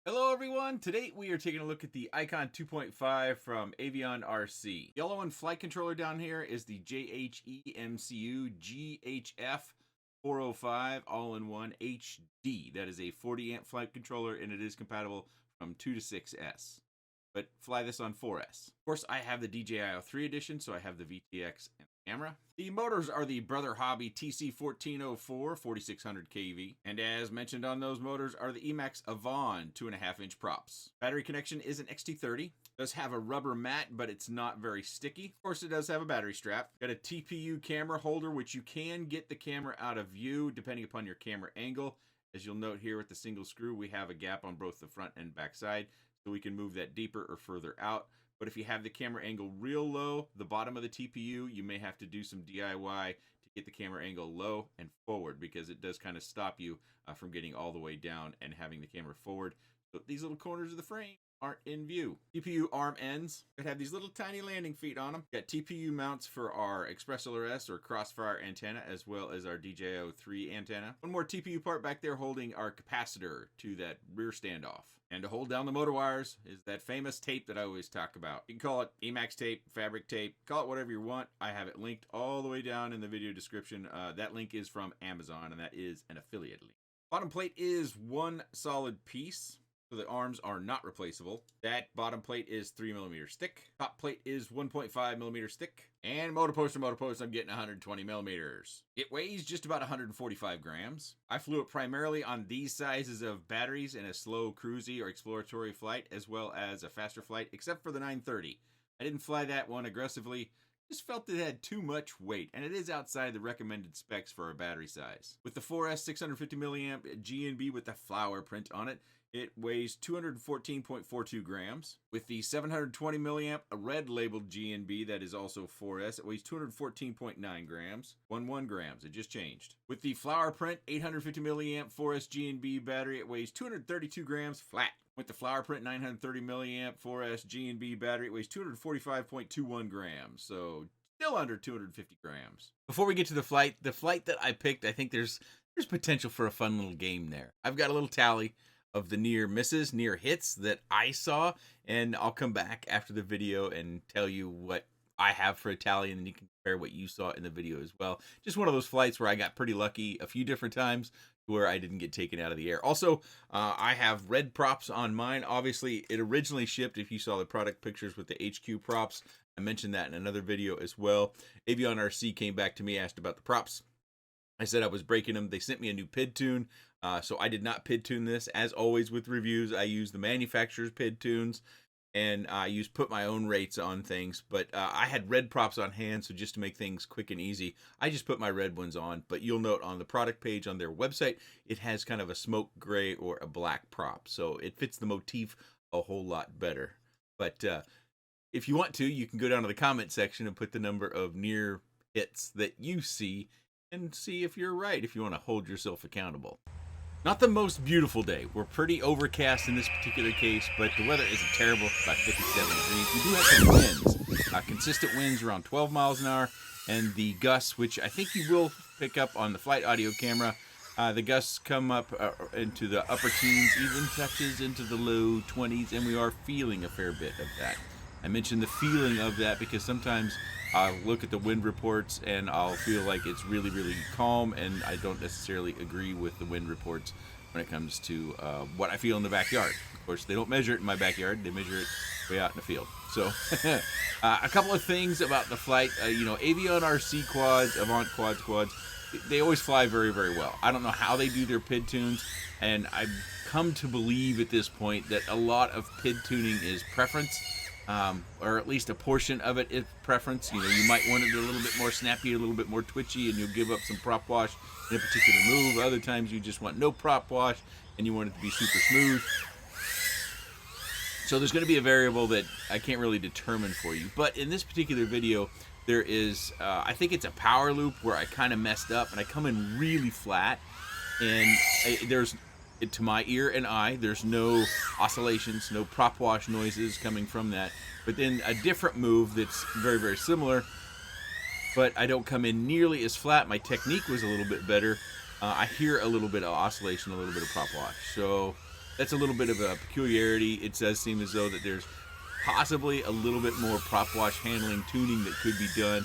Hello everyone, today we are taking a look at the Ikon 2.5 from AvionRC. Yellow and flight controller down here is the JHE-MCU GHF 405 all-in-one HD. That is a 40 amp flight controller and it is compatible from 2 to 6S. But fly this on 4S. Of course, I have the DJI 3 edition, so I have the VTX and the camera. The motors are the Brother Hobby TC1404 4600 kV, and as mentioned on those motors are the Emax Avon 2.5-inch props. Battery connection is an XT30. Does have a rubber mat, but it's not very sticky. Of course, it does have a battery strap. Got a TPU camera holder, which you can get the camera out of view depending upon your camera angle. As you'll note here with the single screw, we have a gap on both the front and back side, so we can move that deeper or further out. But if you have the camera angle real low, the bottom of the TPU, you may have to do some DIY to get the camera angle low and forward, because it does kind of stop you from getting all the way down and having the camera forward. So these little corners of the frame aren't in view. TPU arm ends that have these little tiny landing feet on them. Got TPU mounts for our Express LRS or Crossfire antenna, as well as our DJI 3 antenna. One more TPU part back there holding our capacitor to that rear standoff. And to hold down the motor wires is that famous tape that I always talk about. You can call it Emax tape, fabric tape, call it whatever you want. I have it linked all the way down in the video description. That link is from Amazon, and that is an affiliate link. Bottom plate is one solid piece, so the arms are not replaceable. That bottom plate is 3mm thick. Top plate is 1.5mm thick. And motor post, I'm getting 120mm. It weighs just about 145 grams. I flew it primarily on these sizes of batteries in a slow cruisy or exploratory flight, as well as a faster flight, except for the 930. I didn't fly that one aggressively. Just felt it had too much weight, and it is outside the recommended specs for a battery size. With the 4S 650 milliamp GNB with the flower print on it, it weighs 214.42 grams. With the 720 milliamp red labeled GNB, that is also 4S, it weighs 214.9 grams. 11 grams, it just changed. With the flower print 850 milliamp 4S GNB battery, it weighs 232 grams flat. With the flower print 930 milliamp 4S GNB battery, it weighs 245.21 grams. So still under 250 grams. Before we get to the flight that I picked, I think there's potential for a fun little game there. I've got a little tally of the near misses, near hits that I saw, and I'll come back after the video and tell you what I have for a tally, and then you can compare what you saw in the video as well. Just one of those flights where I got pretty lucky a few different times where I didn't get taken out of the air. Also, I have red props on mine. Obviously, it originally shipped, if you saw the product pictures with the HQ props, I mentioned that in another video as well. AvionRC came back to me, asked about the props. I said I was breaking them. They sent me a new PID tune, so I did not PID tune this. As always with reviews, I use the manufacturer's PID tunes, and I put my own rates on things. But I had red props on hand, so just to make things quick and easy, I just put my red ones on. But you'll note on the product page on their website, it has kind of a smoke gray or a black prop, so it fits the motif a whole lot better. But if you want to, you can go down to the comment section and put the number of near hits that you see, and see if you're right, if you want to hold yourself accountable. Not the most beautiful day. We're pretty overcast in this particular case, but the weather isn't terrible, about 57 degrees. We do have some winds, consistent winds around 12 miles an hour, and the gusts, which I think you will pick up on the flight audio camera, the gusts come up into the upper teens, even touches into the low 20s, and we are feeling a fair bit of that. I mentioned the feeling of that because sometimes I'll look at the wind reports and I'll feel like it's really, really calm, and I don't necessarily agree with the wind reports when it comes to what I feel in the backyard. Of course, they don't measure it in my backyard. They measure it way out in the field. So a couple of things about the flight. AvionRC quads, Avant quads, they always fly very, very well. I don't know how they do their PID tunes, and I've come to believe at this point that a lot of PID tuning is preference. Or at least a portion of it is preference. You might want it a little bit more snappy, a little bit more twitchy, and you'll give up some prop wash in a particular move. Other times you just want no prop wash and you want it to be super smooth. So there's going to be a variable that I can't really determine for you. But in this particular video, there is, I think it's a power loop where I kind of messed up and I come in really flat, and there's, to my ear and eye, there's no oscillations, no prop wash noises coming from that. But then a different move that's very, very similar, but I don't come in nearly as flat. My technique was a little bit better. I hear a little bit of oscillation, a little bit of prop wash. So That's a little bit of a peculiarity. It does seem as though that there's possibly a little bit more prop wash handling tuning that could be done.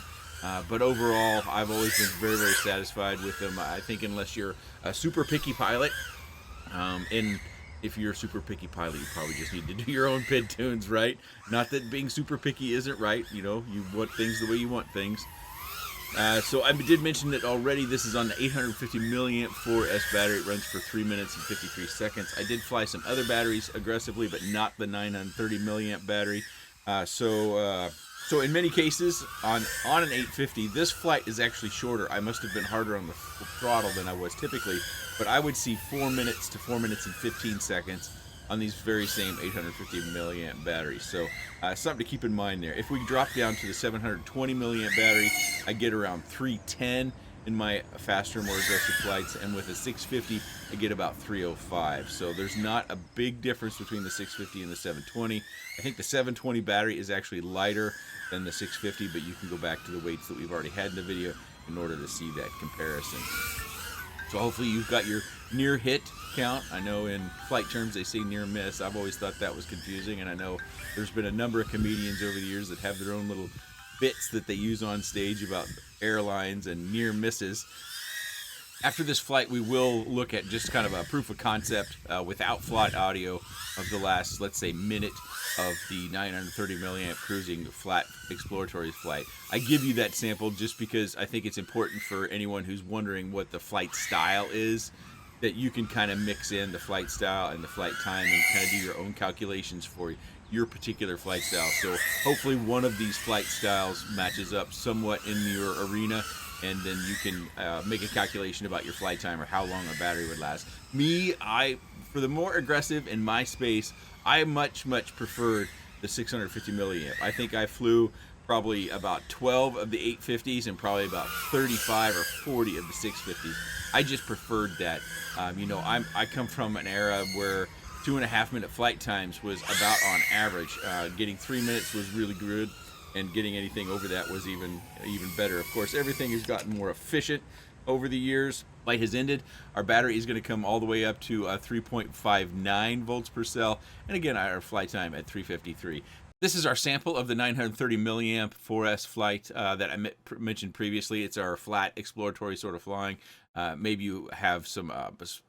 But overall, I've always been very, very satisfied with them. I think unless you're a super picky pilot, and if you're a super picky pilot, you probably just need to do your own pin tunes, right? Not that being super picky isn't right. You know, you want things the way you want things. So I did mention that already. This is on the 850 milliamp 4S battery. It runs for 3 minutes and 53 seconds. I did fly some other batteries aggressively, but not the 930 milliamp battery. So in many cases, on an 850, this flight is actually shorter. I must have been harder on the throttle than I was typically, but I would see 4 minutes to 4 minutes and 15 seconds on these very same 850 milliamp batteries. So something to keep in mind there. If we drop down to the 720 milliamp battery, I get around 310 in my faster, more aggressive flights, and with a 650, I get about 305. So there's not a big difference between the 650 and the 720. I think the 720 battery is actually lighter than the 650, but you can go back to the weights that we've already had in the video in order to see that comparison. So hopefully you've got your near hit count. I know in flight terms they say near miss. I've always thought that was confusing, and I know there's been a number of comedians over the years that have their own little bits that they use on stage about airlines and near misses. After this flight, we will look at just kind of a proof of concept without flight audio of the last, let's say, minute of the 930 milliamp cruising flat exploratory flight. I give you that sample just because I think it's important for anyone who's wondering what the flight style is, that you can kind of mix in the flight style and the flight time and kind of do your own calculations for your particular flight style. So hopefully one of these flight styles matches up somewhat in your arena, and then you can make a calculation about your flight time or how long a battery would last. Me, for the more aggressive in my space, I much preferred the 650 milliamp. I think I flew probably about 12 of the 850s and probably about 35 or 40 of the 650s. I just preferred that. You know, I come from an era where 2.5 minute flight times was about on average. Getting 3 minutes was really good, and getting anything over that was even better. Of course, everything has gotten more efficient over the years. Flight has ended. Our battery is going to come all the way up to 3.59 volts per cell, and again, our flight time at 3:53. This is our sample of the 930 milliamp 4S flight that I mentioned previously. It's our flat exploratory sort of flying. Maybe you have some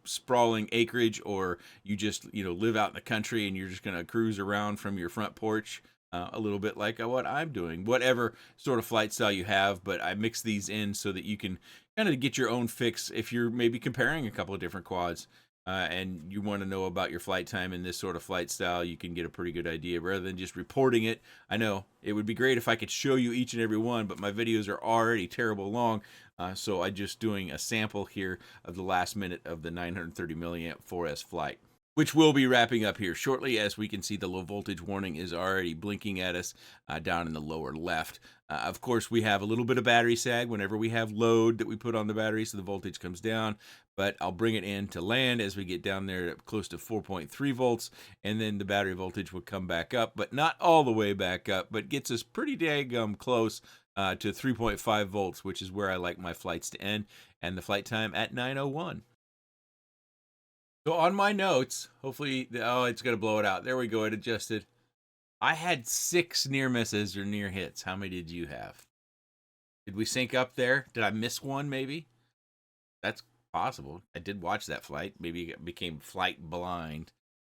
sprawling acreage, or you just live out in the country and you're just going to cruise around from your front porch. A little bit like what I'm doing, whatever sort of flight style you have, but I mix these in so that you can kind of get your own fix if you're maybe comparing a couple of different quads and you want to know about your flight time in this sort of flight style. You can get a pretty good idea rather than just reporting it. I know it would be great if I could show you each and every one, but my videos are already terrible long, so I'm just doing a sample here of the last minute of the 930 milliamp 4S flight, which will be wrapping up here shortly. As we can see, the low voltage warning is already blinking at us down in the lower left. Of course, we have a little bit of battery sag whenever we have load that we put on the battery, so the voltage comes down, but I'll bring it in to land as we get down there close to 4.3 volts, and then the battery voltage will come back up, but not all the way back up, but gets us pretty daggum close to 3.5 volts, which is where I like my flights to end, and the flight time at 9:01. So on my notes, hopefully, it's going to blow it out. There we go. It adjusted. I had 6 near misses or near hits. How many did you have? Did we sync up there? Did I miss one maybe? That's possible. I did watch that flight. Maybe it became flight blind.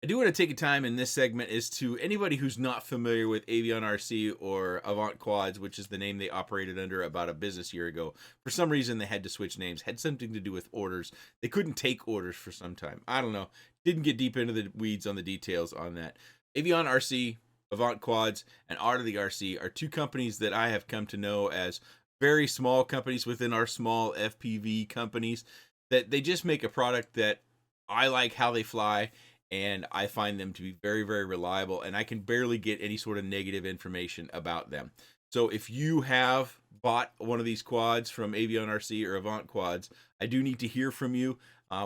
I do want to take a time in this segment is to anybody who's not familiar with AvionRC or Avant Quads, which is the name they operated under about a business year ago. For some reason, they had to switch names. Had something to do with orders. They couldn't take orders for some time. I don't know. Didn't get deep into the weeds on the details on that. AvionRC, Avant Quads, and Art of the RC are 2 companies that I have come to know as very small companies within our small FPV companies. That they just make a product that I like how they fly, and I find them to be very, very reliable, and I can barely get any sort of negative information about them. So if you have bought one of these quads from AvionRC or Avant Quads, I do need to hear from you.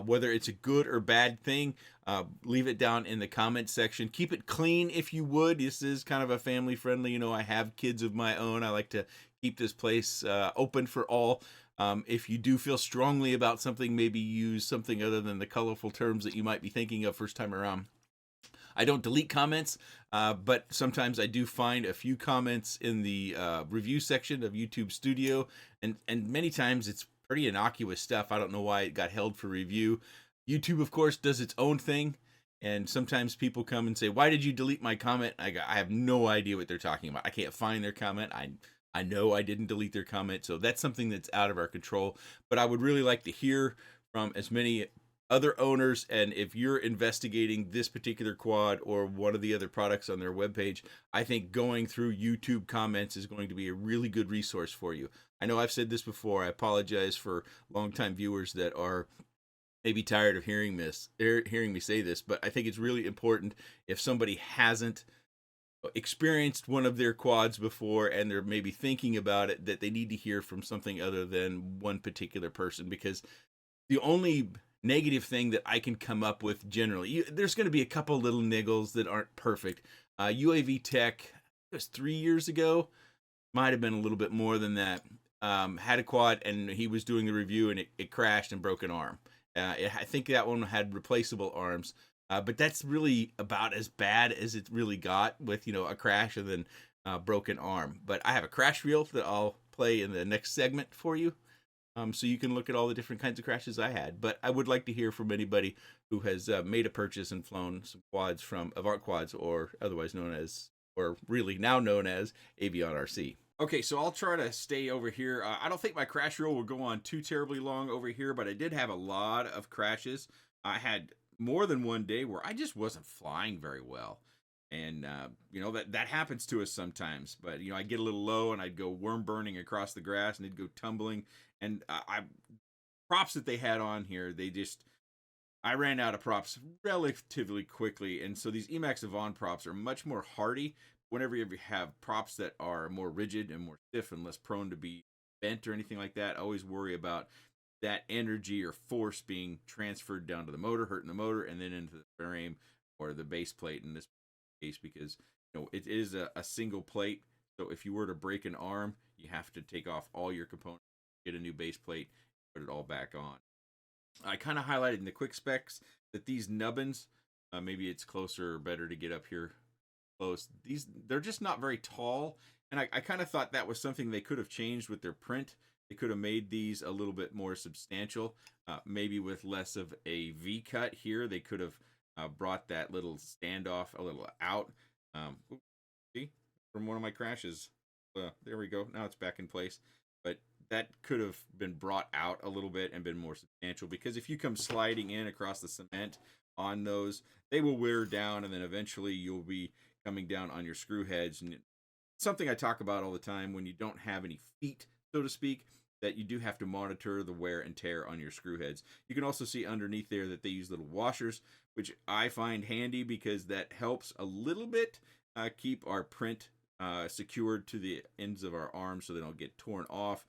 Whether it's a good or bad thing, leave it down in the comment section. Keep it clean if you would. This is kind of a family friendly, I have kids of my own. I like to keep this place open for all. If you do feel strongly about something, maybe use something other than the colorful terms that you might be thinking of first time around. I don't delete comments, but sometimes I do find a few comments in the review section of YouTube Studio, and many times it's pretty innocuous stuff. I don't know why it got held for review. YouTube, of course, does its own thing, and sometimes people come and say, "Why did you delete my comment?" I have no idea what they're talking about. I can't find their comment. I know I didn't delete their comment, so that's something that's out of our control. But I would really like to hear from as many other owners, and if you're investigating this particular quad or one of the other products on their webpage, I think going through YouTube comments is going to be a really good resource for you. I know I've said this before. I apologize for longtime viewers that are maybe tired of hearing me say this, but I think it's really important if somebody hasn't experienced one of their quads before and they're maybe thinking about it, that they need to hear from something other than one particular person, because the only negative thing that I can come up with generally, there's going to be a couple little niggles that aren't perfect. UAV Tech, it was 3 years ago, might have been a little bit more than that, had a quad and he was doing the review and it crashed and broke an arm. I think that one had replaceable arms, but that's really about as bad as it really got, with a crash and then broken arm. But I have a crash reel that I'll play in the next segment for you. So you can look at all the different kinds of crashes I had. But I would like to hear from anybody who has made a purchase and flown some quads from Avant Quads, or otherwise known as, or really now known as, AvionRC. Okay, so I'll try to stay over here. I don't think my crash reel will go on too terribly long over here, but I did have a lot of crashes. I had more than one day where I just wasn't flying very well. And, that happens to us sometimes. But, I get a little low and I'd go worm burning across the grass and it'd go tumbling. And props that they had on here, I ran out of props relatively quickly. And so these Emax Avant props are much more hardy. Whenever you have props that are more rigid and more stiff and less prone to be bent or anything like that, I always worry about that energy or force being transferred down to the motor, hurting the motor, and then into the frame or the base plate in this case, because it is a single plate. So if you were to break an arm, you have to take off all your components, get a new base plate, put it all back on. I kind of highlighted in the quick specs that these nubbins, maybe it's closer or better to get up here close. They're just not very tall, and I kind of thought that was something they could have changed with their print. They could have made these a little bit more substantial, maybe with less of a V cut here. They could have brought that little standoff a little out. See, from one of my crashes. There we go. Now it's back in place. But that could have been brought out a little bit and been more substantial, because if you come sliding in across the cement on those, they will wear down, and then eventually you'll be coming down on your screw heads. And something I talk about all the time, when you don't have any feet, so to speak, that you do have to monitor the wear and tear on your screw heads. You can also see underneath there that they use little washers, which I find handy because that helps a little bit keep our print secured to the ends of our arms so they don't get torn off.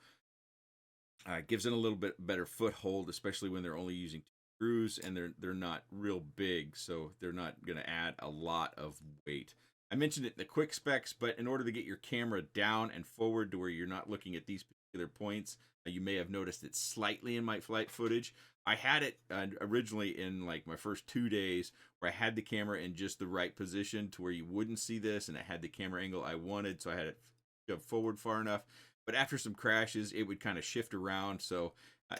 Gives it a little bit better foothold, especially when they're only using 2 screws and they're not real big, so they're not going to add a lot of weight. I mentioned it in the quick specs, but in order to get your camera down and forward to where you're not looking at these particular points, you may have noticed it slightly in my flight footage. I had it originally in like my first 2 days where I had the camera in just the right position to where you wouldn't see this, and it had the camera angle I wanted, so I had it shoved forward far enough. But after some crashes, it would kind of shift around. So,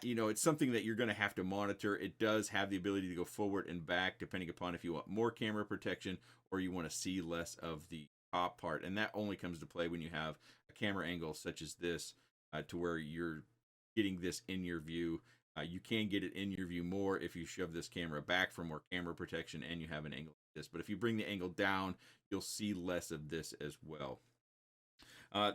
it's something that you're going to have to monitor. It does have the ability to go forward and back, depending upon if you want more camera protection or you want to see less of the top part. And that only comes to play when you have a camera angle such as this, to where you're getting this in your view. You can get it in your view more if you shove this camera back for more camera protection and you have an angle like this. But if you bring the angle down, you'll see less of this as well.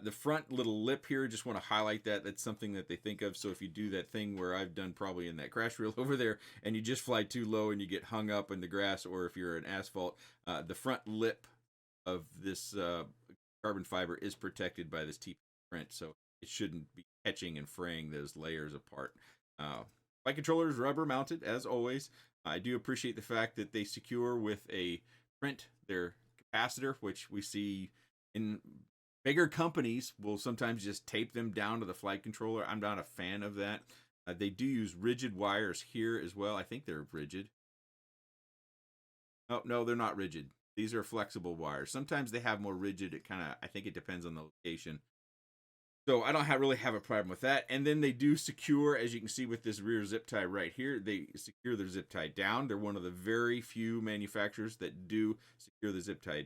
The front little lip here, just want to highlight that. That's something that they think of. So if you do that thing where I've done probably in that crash reel over there, and you just fly too low and you get hung up in the grass, or if you're in asphalt, the front lip of this carbon fiber is protected by this TP print, so it shouldn't be catching and fraying those layers apart. Flight controller is rubber mounted, as always. I do appreciate the fact that they secure with a print their capacitor, which we see in Bigger companies will sometimes just tape them down to the flight controller. I'm not a fan of that. They do use rigid wires here as well. I think they're rigid. Oh, no, they're not rigid. These are flexible wires. Sometimes they have more rigid. It kind of, I think it depends on the location. So I don't really have a problem with that. And then they do secure, as you can see with this rear zip tie right here, they secure their zip tie down. They're one of the very few manufacturers that do secure the zip tie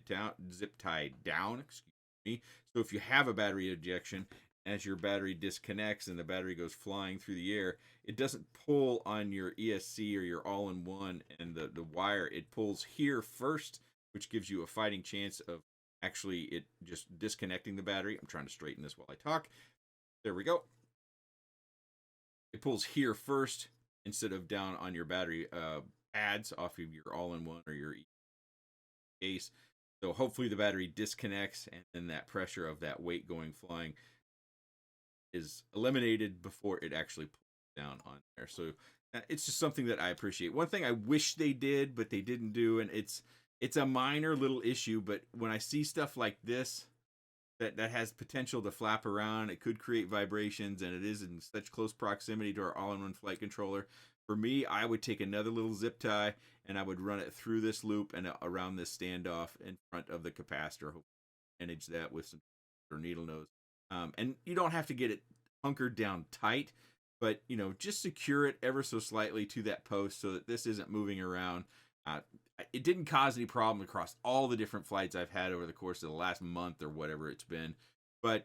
down, excuse me. So if you have a battery ejection, as your battery disconnects and the battery goes flying through the air, it doesn't pull on your ESC or your all-in-one and the wire. It pulls here first, which gives you a fighting chance of actually it just disconnecting the battery. I'm trying to straighten this while I talk. There we go. It pulls here first instead of down on your battery pads off of your all-in-one or your case. So hopefully the battery disconnects and then that pressure of that weight going flying is eliminated before it actually pulls down on there. So it's just something that I appreciate. One thing I wish they did, but they didn't do, and it's a minor little issue, but when I see stuff like this that has potential to flap around, it could create vibrations, and it is in such close proximity to our all-in-one flight controller. For me, I would take another little zip tie and I would run it through this loop and around this standoff in front of the capacitor. Hope manage that with some or needle nose. And you don't have to get it hunkered down tight, but just secure it ever so slightly to that post so that this isn't moving around. It didn't cause any problem across all the different flights I've had over the course of the last month or whatever it's been. But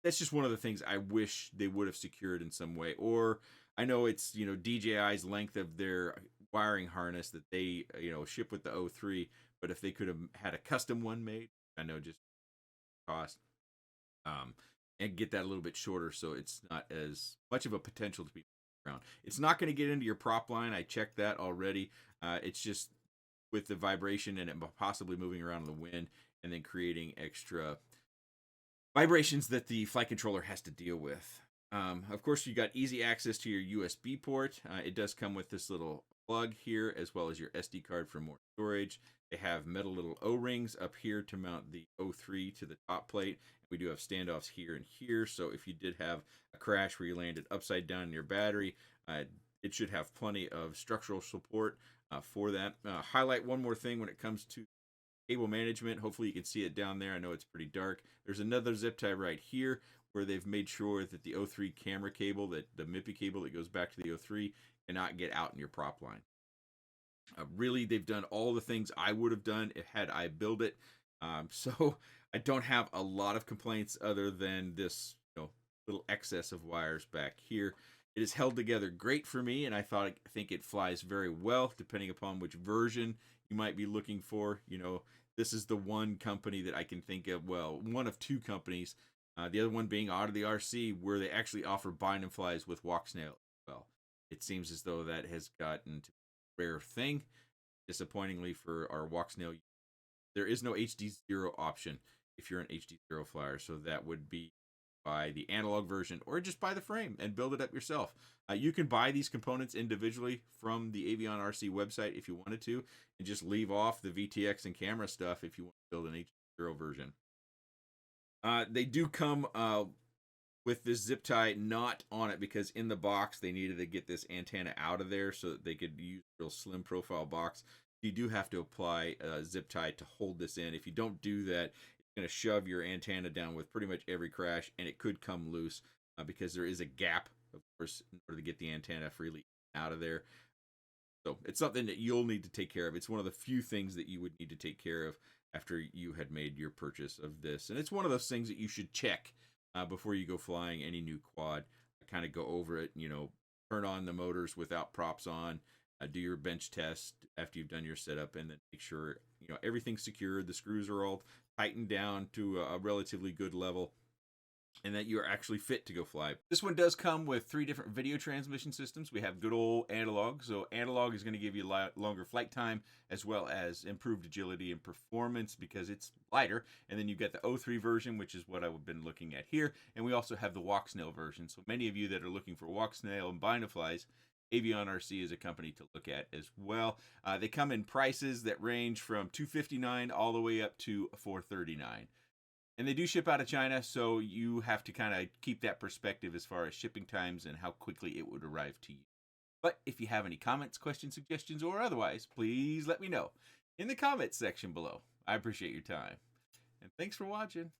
that's just one of the things I wish they would have secured in some way. Or I know it's, DJI's length of their wiring harness that they, ship with the 03. But if they could have had a custom one made, I know just cost, and get that a little bit shorter so it's not as much of a potential to be around. It's not going to get into your prop line. I checked that already. It's just with the vibration and it possibly moving around in the wind and then creating extra vibrations that the flight controller has to deal with. Of course, you got easy access to your USB port. It does come with this little plug here as well as your SD card for more storage. They have metal little O-rings up here to mount the 03 to the top plate. We do have standoffs here and here, so if you did have a crash where you landed upside down in your battery, it should have plenty of structural support for that. Highlight one more thing when it comes to cable management. Hopefully you can see it down there. I know it's pretty dark. There's another zip tie right here where they've made sure that the 03 camera cable, that the MIPI cable that goes back to the 03, cannot get out in your prop line. Really, they've done all the things I would have done had I built it. So I don't have a lot of complaints other than this little excess of wires back here. It is held together great for me, and I think it flies very well depending upon which version you might be looking for. This is the one company that I can think of, well, one of two companies, the other one being Out of the RC, where they actually offer bind and flies with walk snail as well. It seems as though that has gotten to a rare thing. Disappointingly for our walk snail, there is no HD0 option if you're an HD0 flyer, so that would be buy the analog version or just buy the frame and build it up yourself. You can buy these components individually from the AvionRC website if you wanted to, and just leave off the VTX and camera stuff if you want to build an HD0 version. They do come with this zip tie not on it because in the box they needed to get this antenna out of there so that they could use a real slim profile box. You do have to apply a zip tie to hold this in. If you don't do that, going to shove your antenna down with pretty much every crash, and it could come loose because there is a gap, of course, in order to get the antenna freely out of there. So it's something that you'll need to take care of. It's one of the few things that you would need to take care of after you had made your purchase of this. And it's one of those things that you should check before you go flying any new quad. Kind of go over it, turn on the motors without props on, do your bench test after you've done your setup, and then make sure everything's secured, the screws are all tightened down to a relatively good level, and that you are actually fit to go fly. This one does come with 3 different video transmission systems. We have good old analog. So analog is going to give you longer flight time as well as improved agility and performance because it's lighter. And then you get the 03 version, which is what I've been looking at here. And we also have the walk snail version. So many of you that are looking for walk snail and bind and flies, AvionRC is a company to look at as well. They come in prices that range from $259 all the way up to $439. And they do ship out of China, so you have to kind of keep that perspective as far as shipping times and how quickly it would arrive to you. But if you have any comments, questions, suggestions, or otherwise, please let me know in the comments section below. I appreciate your time. And thanks for watching.